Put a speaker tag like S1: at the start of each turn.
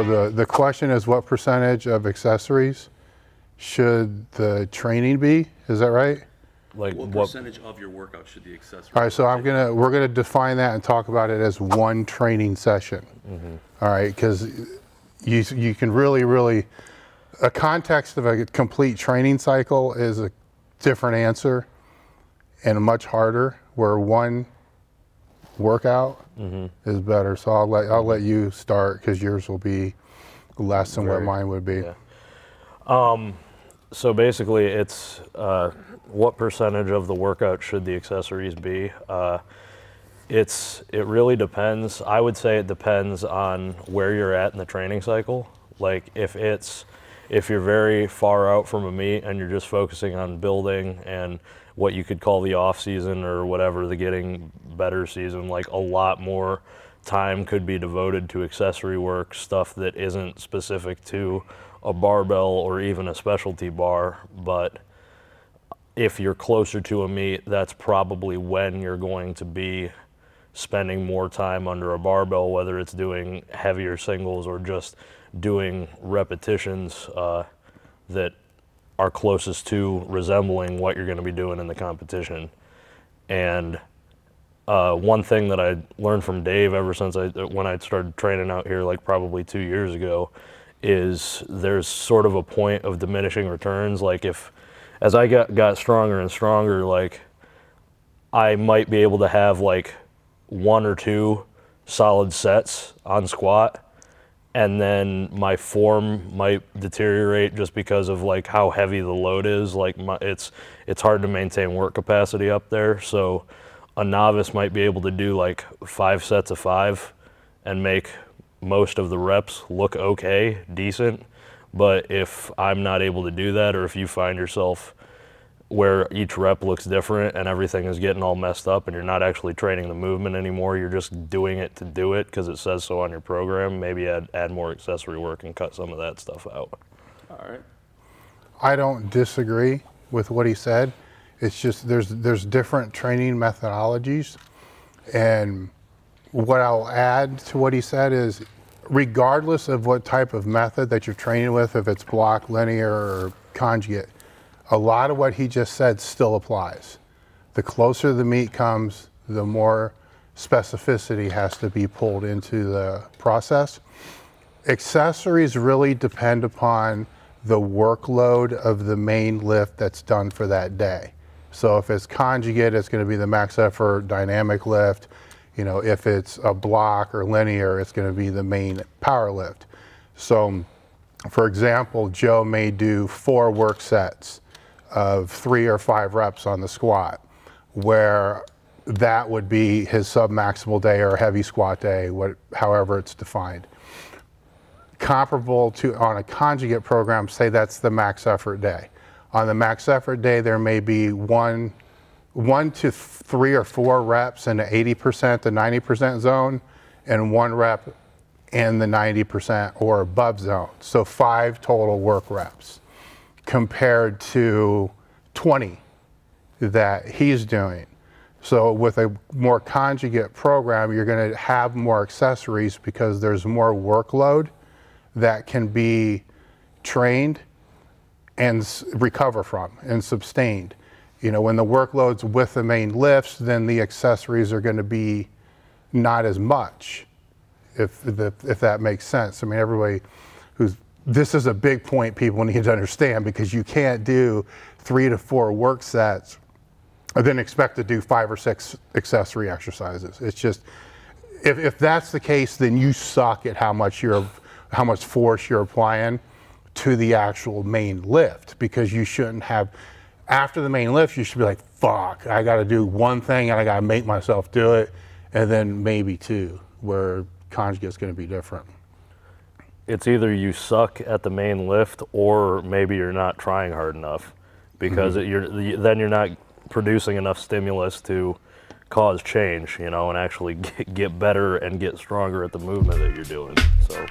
S1: So the question is, what percentage of accessories should the training be? Is that right?
S2: Like
S3: What percentage of your workout should the accessory?
S1: All right, so we're gonna define that and talk about it as one training session. All right, because you can really, a context of a complete training cycle is a different answer and much harder, where one workout is better. So I'll let you start, because yours will be less than what mine would be.
S2: Yeah. So basically, it's what percentage of the workout should the accessories be? It really depends. I would say it depends on where you're at in the training cycle. Like if you're very far out from a meet and you're just focusing on building and what you could call the off season or whatever, the getting better season, like a lot more time could be devoted to accessory work, stuff that isn't specific to a barbell or even a specialty bar. But if you're closer to a meet, that's probably when you're going to be spending more time under a barbell, whether it's doing heavier singles or just doing repetitions that are closest to resembling what you're going to be doing in the competition. And one thing that I learned from Dave ever since when I started training out here, like probably 2 years ago, is there's sort of a point of diminishing returns. Like as I got stronger and stronger, like I might be able to have like 1 or 2 solid sets on squat, and then my form might deteriorate just because of like how heavy the load is. Like it's hard to maintain work capacity up there. So a novice might be able to do like 5 sets of 5 and make most of the reps look okay, decent. But if I'm not able to do that, or if you find yourself where each rep looks different and everything is getting all messed up and you're not actually training the movement anymore, you're just doing it to do it because it says so on your program, maybe add more accessory work and cut some of that stuff out.
S3: All right.
S1: I don't disagree with what he said. It's just there's different training methodologies, and what I'll add to what he said is, regardless of what type of method that you're training with, if it's block, linear, or conjugate, a lot of what he just said still applies. The closer the meet comes, the more specificity has to be pulled into the process. Accessories really depend upon the workload of the main lift that's done for that day. So if it's conjugate, it's going to be the max effort dynamic lift. You know, if it's a block or linear, it's going to be the main power lift. So, for example, Joe may do 4 work sets of 3 or 5 reps on the squat, where that would be his sub-maximal day or heavy squat day, however it's defined. Comparable to on a conjugate program, say that's the max effort day. On the max effort day, there may be 1 to 3 or 4 reps in the 80% to 90% zone, and 1 rep in the 90% or above zone. So 5 total work reps compared to 20 that he's doing. So with a more conjugate program, you're going to have more accessories because there's more workload that can be trained and recover from and sustained. You know, when the workload's with the main lifts, then the accessories are going to be not as much, if that makes sense. I mean, everybody this is a big point people need to understand, because you can't do 3 to 4 work sets and then expect to do 5 or 6 accessory exercises. It's just, if that's the case, then you suck at how much force you're applying to the actual main lift, because you shouldn't have, after the main lift, you should be like, fuck, I got to do 1 thing and I got to make myself do it, and then maybe 2, where conjugate's going to be different.
S2: It's either you suck at the main lift, or maybe you're not trying hard enough, because then you're not producing enough stimulus to cause change, you know, and actually get better and get stronger at the movement that you're doing. So.